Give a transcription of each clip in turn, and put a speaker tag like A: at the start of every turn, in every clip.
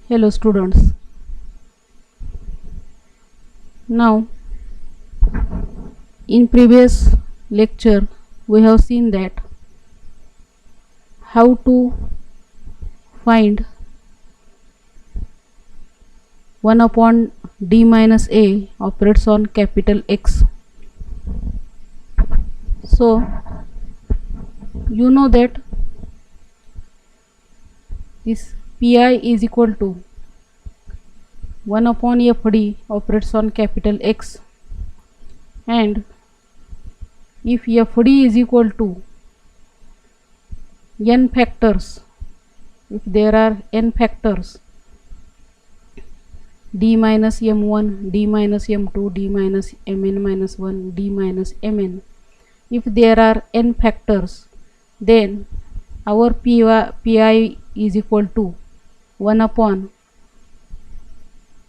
A: Hello students. Now in previous lecture we have seen that how to find 1 upon d minus a operates on capital X. So you know that this pi is equal to 1 upon fd operates on capital X, and if fd is equal to n factors, if there are n factors d minus m1, d minus m2, d minus mn minus 1, d minus mn, if there are n factors, then our pi is equal to 1 upon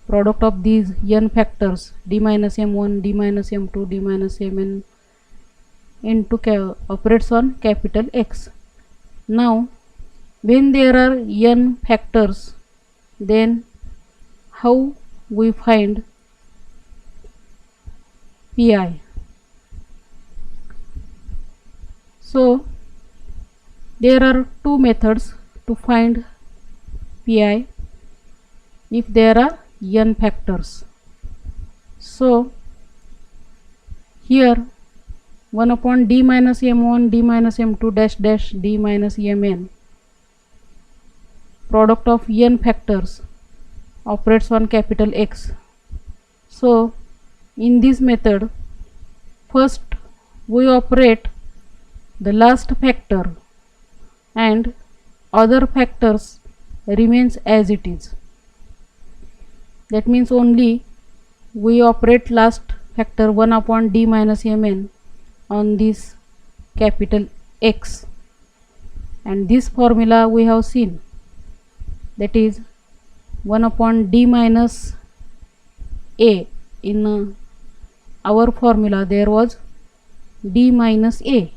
A: product of these n factors d minus m1, d minus m2, d minus mn into operates on capital X. Now when there are n factors, then how we find pi? So there are two methods to find pi if there are n factors. So here 1 upon d minus m1, d minus m2 dash dash d minus mn, product of n factors, operates on capital X. So in this method, first we operate the last factor and other factors remains as it is. That means only we operate last factor 1 upon d minus mn on this capital X, and this formula we have seen, that is 1 upon d minus a. In our formula there was d minus a.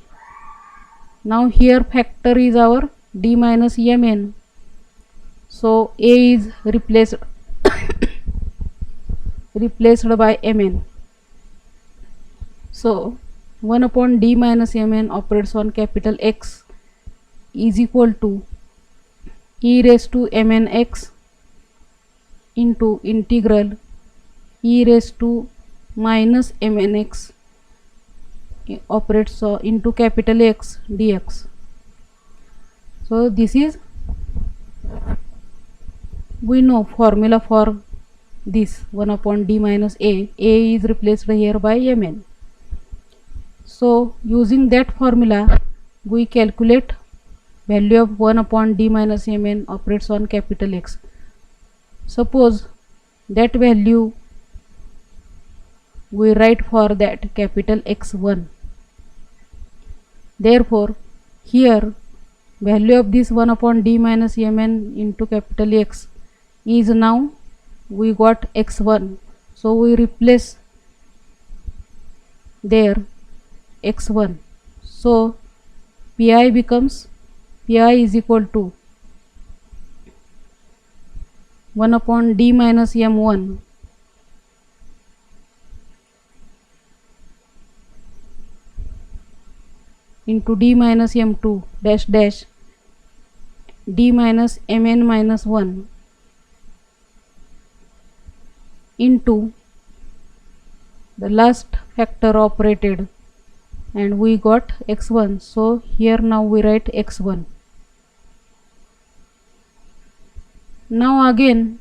A: Now here factor is our d minus mn, so a is replaced by mn. So 1 upon d minus mn operates on capital X is equal to e raised to mn x into integral e raised to minus mn x operates into capital X dx. So this is, we know formula for this 1 upon d minus a is replaced here by mn. So using that formula we calculate value of 1 upon d minus mn operates on capital X. Suppose that value we write for that capital X1. Therefore here value of this 1 upon d minus mn into capital X is, now we got x1, so we replace there x1. So pi is equal to 1 upon d minus m1 into d minus m2 dash dash d minus mn minus 1 into the last factor operated, and we got x1. So here now we write x1. Now again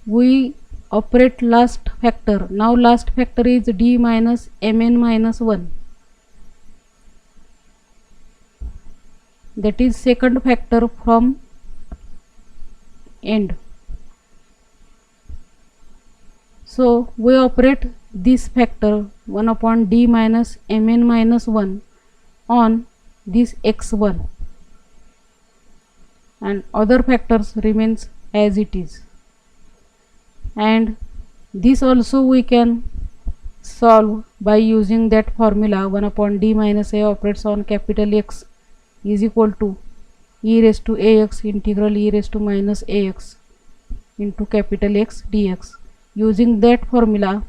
A: we operate last factor. Now last factor is d minus mn minus 1, that is second factor from end. So we operate this factor 1 upon d minus mn minus 1 on this x1, and other factors remains as it is. And this also we can solve by using that formula 1 upon d minus a operates on capital X is equal to e raised to ax integral e raised to minus ax into capital X dx. Using that formula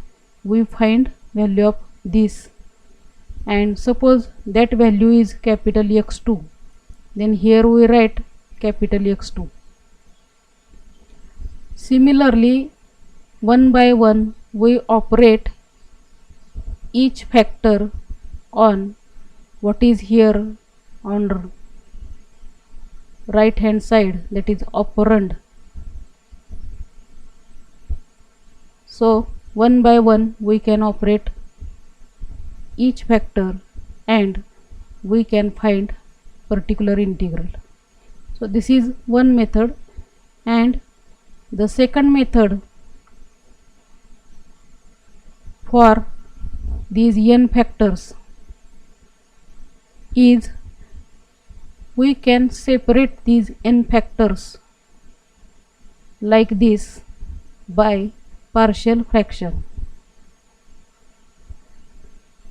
A: we find value of this, and suppose that value is capital X2, then here we write capital X2. Similarly, one by one we operate each factor on what is here on right hand side, that is operand. So one by one we can operate each factor and we can find particular integral. So this is one method, and the second method for these n factors is we can separate these n factors like this by partial fraction.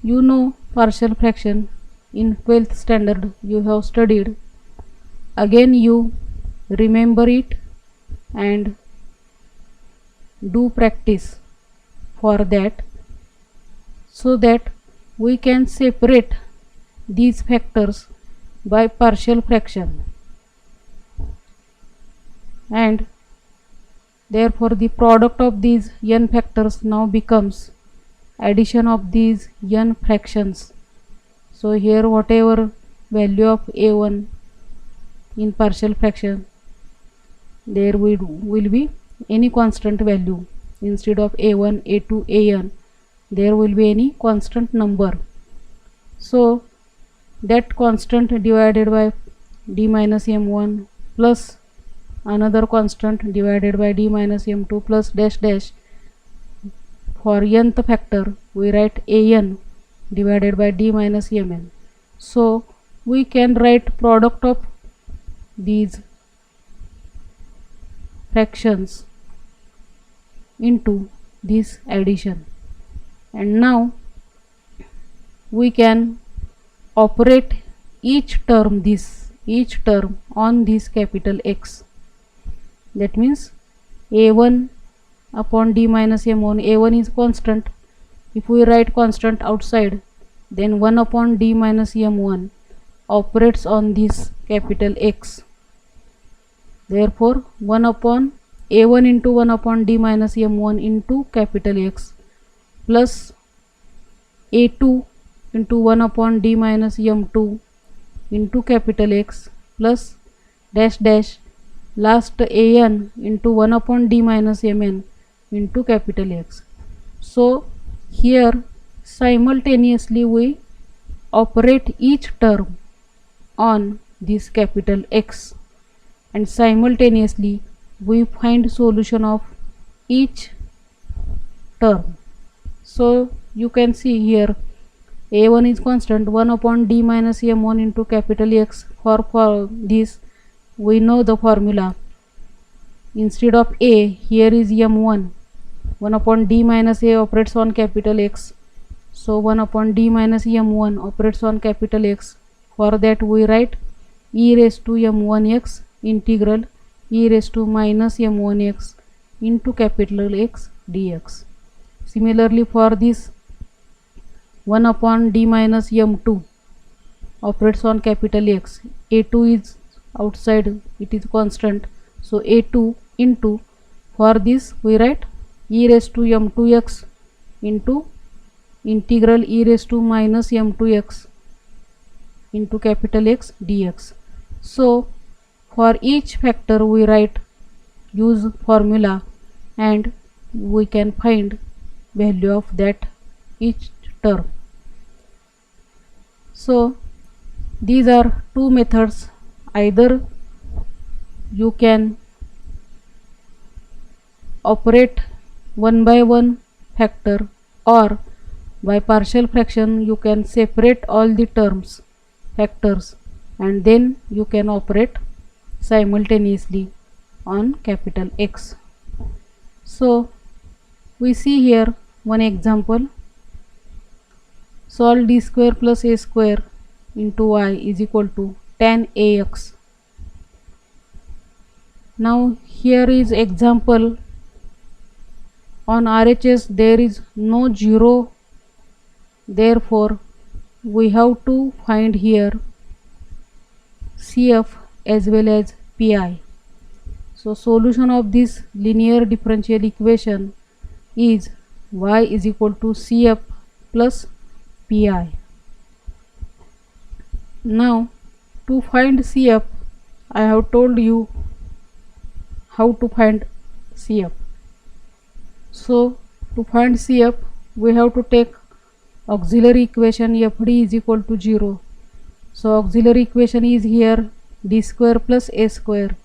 A: You know partial fraction, in 12th standard you have studied. Again you remember it and do practice for that, so that we can separate these factors by partial fraction, and therefore the product of these n factors now becomes addition of these n fractions. So here whatever value of a1 in partial fraction, there will be any constant value. Instead of a1, a2, an, there will be any constant number. So that constant divided by d minus m1 plus another constant divided by d minus m2 plus dash dash. For nth factor we write an divided by d minus mn. So we can write product of these fractions into this addition, and now we can operate each term on this capital X. That means a1 upon d minus m1, a1 is constant. If we write constant outside, then 1 upon d minus m1 operates on this capital X. Therefore 1 upon a1 into 1 upon d minus m1 into capital X plus a2 into 1 upon d minus m2 into capital X plus dash dash last an into 1 upon d minus mn into capital X. So here simultaneously we operate each term on this capital X, and simultaneously we find solution of each term. So you can see here a1 is constant, 1 upon d minus m1 into capital X. For this we know the formula. Instead of a, here is m1. 1 upon d minus a operates on capital X. So 1 upon d minus m1 operates on capital X. For that we write e raised to m1x integral e raised to minus m1x into capital X dx. Similarly for this 1 upon d minus m2 operates on capital X. a2 is outside, it is constant. So a2 into, for this we write e raised to m2x into integral e raised to minus m2x into capital X dx. So for each factor we write, use formula, and we can find value of that each term. So these are two methods. Either you can operate one by one factor, or by partial fraction you can separate all the terms factors, and then you can operate simultaneously on capital X. So we see here one example. Solve d square plus a square into y is equal to tan ax. Now here is example. On RHS there is no 0, therefore we have to find here CF as well as PI. So solution of this linear differential equation is y is equal to CF plus PI. Now to find CF, I have told you how to find CF. So to find CF we have to take auxiliary equation FD is equal to 0. So auxiliary equation is here d square plus a square.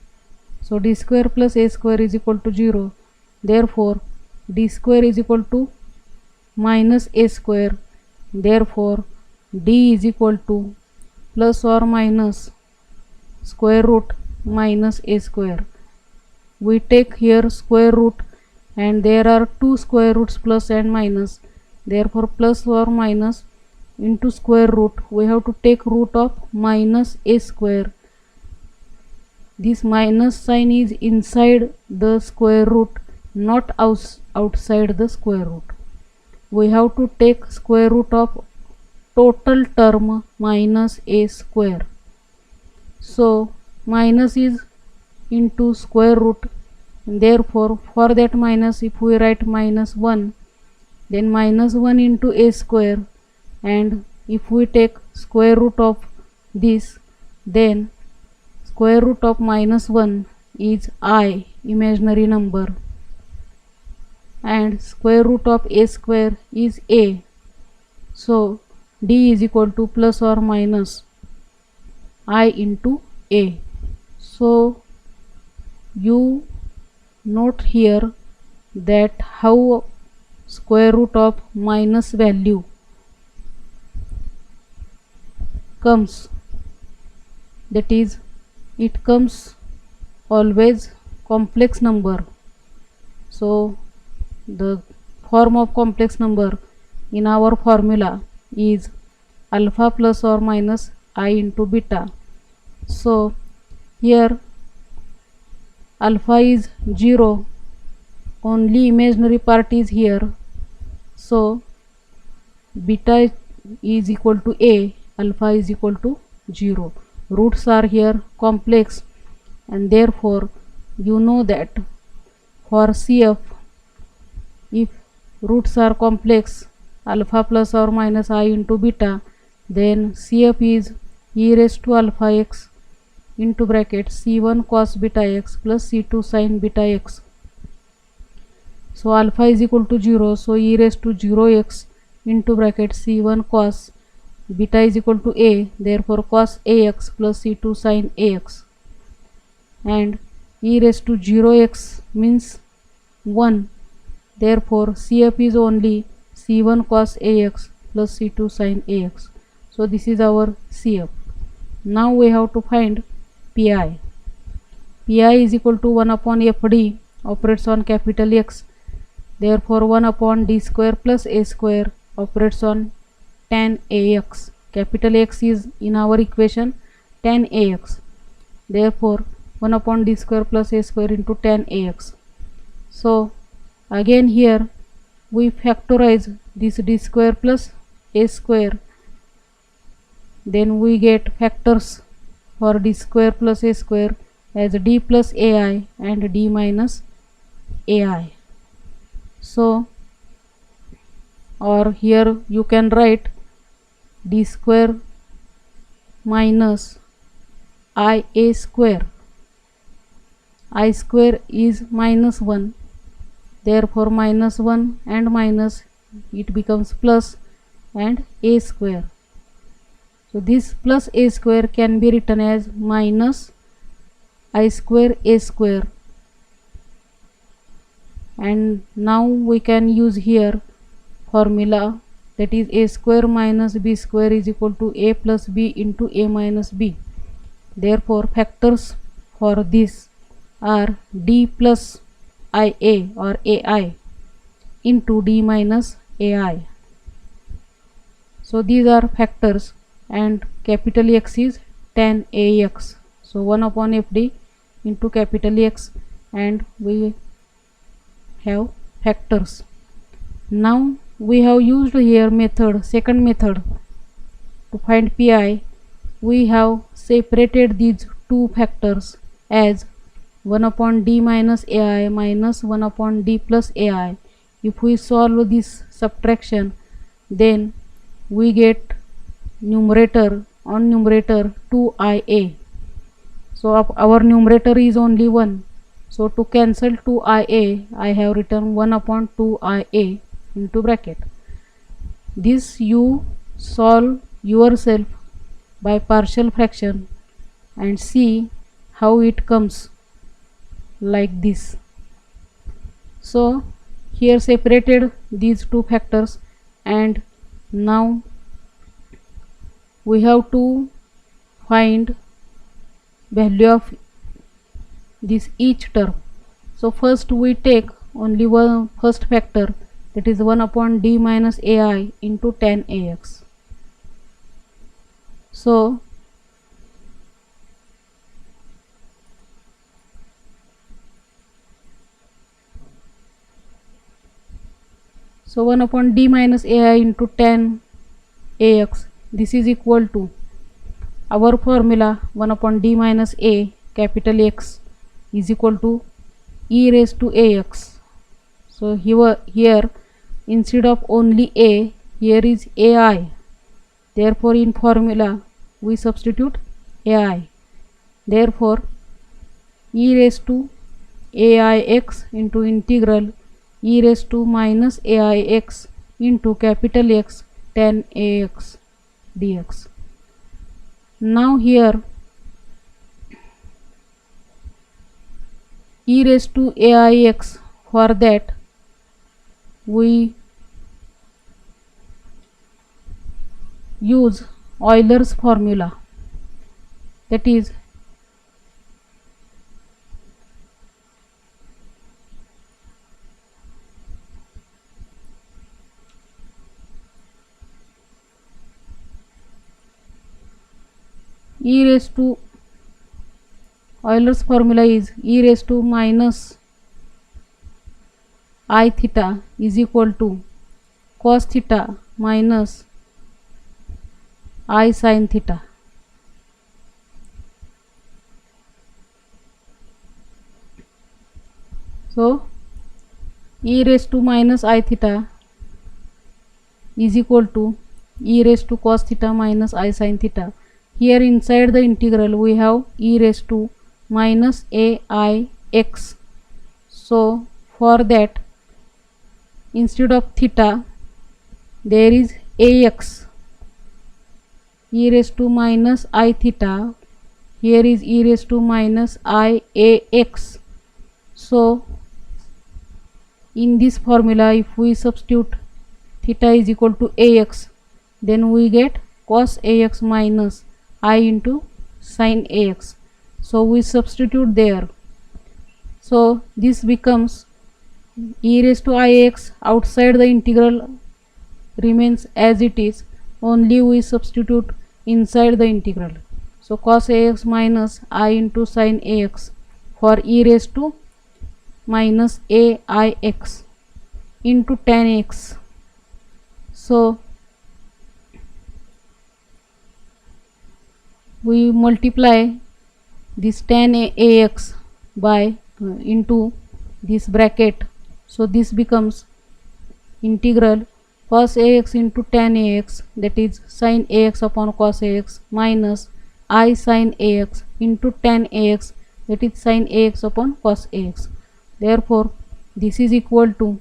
A: So d square plus a square is equal to 0. Therefore d square is equal to minus a square. Therefore d is equal to plus or minus square root minus a square. We take here square root and there are two square roots plus and minus. Therefore plus or minus into square root, we have to take root of minus a square. This minus sign is inside the square root, not outside the square root. We have to take square root of total term minus a square. So minus is into square root, therefore for that minus if we write minus 1, then minus 1 into a square, and if we take square root of this, then square root of minus 1 is I, imaginary number, and square root of a square is a. So d is equal to plus or minus I into a. So you note here that how square root of minus value comes, that is it comes always complex number. So the form of complex number in our formula is alpha plus or minus I into beta. So here alpha is 0, only imaginary part is here. So beta is equal to a, alpha is equal to 0. Roots are here complex, and therefore you know that for CF, if roots are complex, alpha plus or minus I into beta, then CF is e raised to alpha x into bracket c1 cos beta x plus c2 sin beta x. So alpha is equal to 0, so e raised to 0x into bracket c1 cos beta is equal to a, therefore cos ax plus c2 sin ax, and e raised to 0x means 1, therefore CF is only c1 cos ax plus c2 sin ax. So this is our CF. Now we have to find PI. PI is equal to 1 upon FD, operates on capital X, therefore 1 upon d square plus a square operates on tan ax. Capital X is in our equation tan ax, therefore 1 upon d square plus a square into tan ax. So again here we factorize this d square plus a square, then we get factors for d square plus a square as d plus ai and d minus ai. So or here you can write d square minus ia square. I square is minus 1, therefore minus 1 and minus it becomes plus and a square. So this plus a square can be written as minus I square a square, and now we can use here formula, that is a square minus b square is equal to a plus b into a minus b. Therefore factors for this are d plus ia or ai into d minus ai. So these are factors, and capital X is tan ax. So 1 upon fd into capital X, and we have factors. Now we have used here second method to find pi. We have separated these two factors as 1 upon d minus ai minus 1 upon d plus ai. If we solve this subtraction, then we get numerator on numerator 2ia. So our numerator is only 1. So to cancel 2ia, I have written 1 upon 2ia into bracket. This you solve yourself by partial fraction and see how it comes like this. So here separated these two factors, and now we have to find value of this each term. So first we take only one first factor, that is 1 upon d minus ai into tan ax. So So 1 upon d minus ai into tan ax, this is equal to our formula 1 upon d minus a capital X is equal to e raised to ax. So here instead of only a, here is ai. Therefore in formula we substitute ai. Therefore e raised to aix into integral e raised to minus aix into capital X tan ax dx. Now here e raised to aix, for that we use Euler's formula, that is e raised to Euler's formula is e raised to minus I theta is equal to cos theta minus I sin theta. So e raised to minus I theta is equal to e raised to cos theta minus I sin theta. Here inside the integral we have e raised to minus aix. So for that, instead of theta there is ax, e raised to minus I theta, here is e raised to minus I ax. So in this formula if we substitute theta is equal to ax, then we get cos ax minus I into sin ax. So we substitute there. So this becomes e raised to ix, outside the integral remains as it is, only we substitute inside the integral. So cos ax minus I into sin ax for e raised to minus aix into tan x. So we multiply this tan ax by into this bracket. So this becomes integral cos ax into tan ax, that is sin ax upon cos ax, minus I sin ax into tan ax, that is sin ax upon cos ax. Therefore this is equal to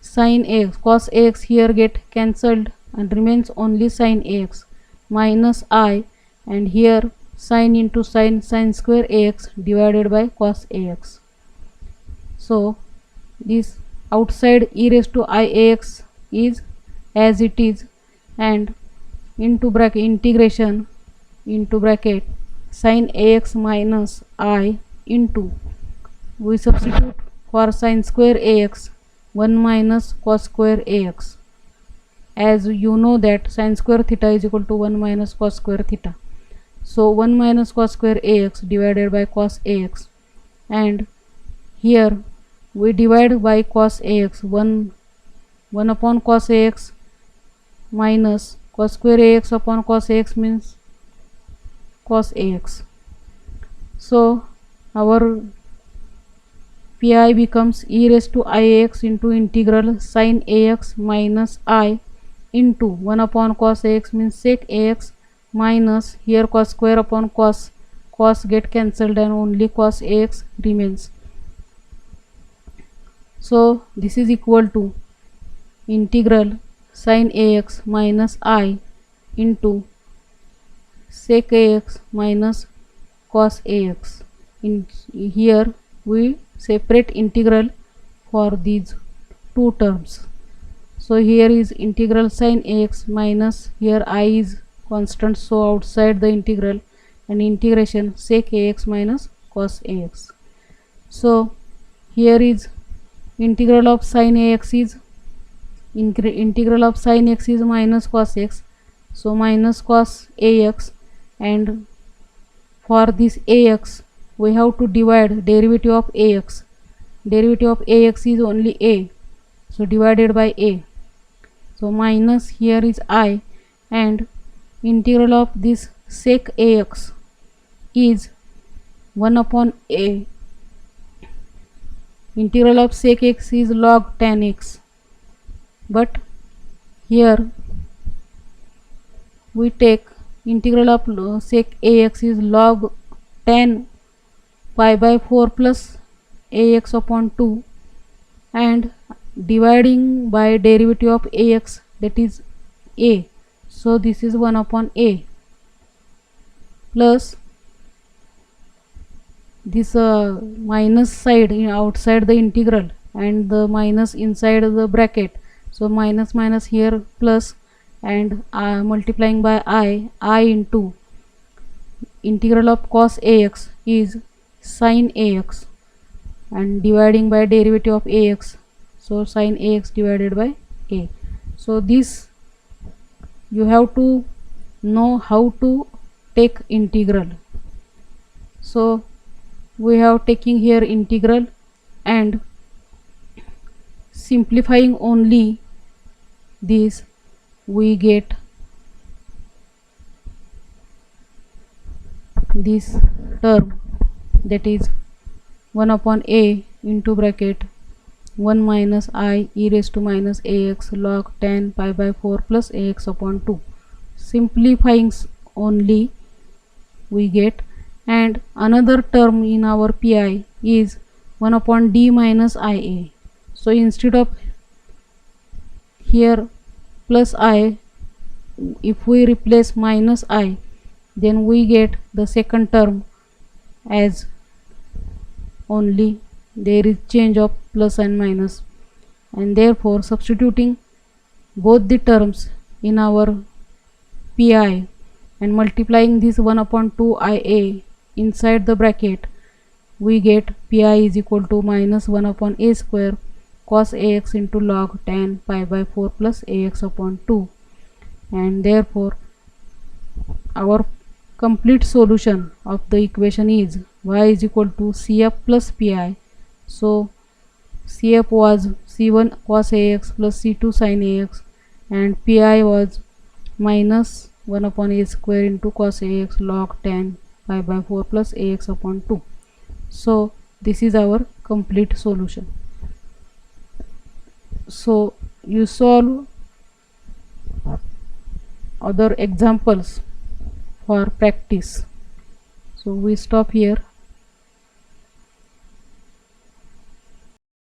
A: sin ax, cos ax here get cancelled and remains only sin ax, minus I, and here sin into sin square ax divided by cos ax. So this outside e raised to ix is as it is, and into bracket integration into bracket sin ax minus I into, we substitute for sin square ax 1 minus cos square ax. As you know that sin square theta is equal to 1 minus cos square theta. So 1 minus cos square ax divided by cos ax. and here we divide by cos ax. 1 upon cos ax minus cos square ax upon cos ax means cos ax. So our pi becomes e raised to ix into integral sin ax minus I into 1 upon cos ax means sec ax minus here cos square upon cos get cancelled and only cos ax remains. So this is equal to integral sin ax minus I into sec ax minus cos ax. In here we separate integral for these two terms. So here is integral sin ax minus here I is constant, so outside the integral, and integration sec ax minus cos ax. So here is integral of sin ax is integral of sin x is minus cos x, so minus cos ax, and for this ax we have to divide derivative of ax. Derivative of ax is only a, so divided by a, so minus here is I, and integral of this sec ax is 1 upon a. Integral of sec x is log tan x, but here we take integral of sec ax is log tan pi by 4 plus ax upon 2, and dividing by derivative of ax, that is a, so this is 1 upon a, plus this minus side outside the integral and the minus inside the bracket, so minus minus here plus, and multiplying by I into integral of cos ax is sin ax, and dividing by derivative of ax, so sin ax divided by a. So this you have to know how to take integral. So we have taking here integral and simplifying only this, we get this term, that is 1 upon a into bracket 1 minus I e raised to minus ax log tan pi by 4 plus ax upon 2. Simplifying only we get, and another term in our pi is 1 upon d minus ia. So instead of here plus I, if we replace minus I, then we get the second term as only there is change of plus and minus, and therefore substituting both the terms in our pi and multiplying this 1 upon 2 ia inside the bracket, we get pi is equal to minus 1 upon a square cos ax into log tan pi by 4 plus ax upon 2, and therefore our complete solution of the equation is y is equal to cf plus pi. So cf was c1 cos ax plus c2 sin ax, and pi was minus 1 upon a square into cos ax log tan pi by 4 plus ax upon 2. So this is our complete solution. So you solve other examples for practice. So we stop here.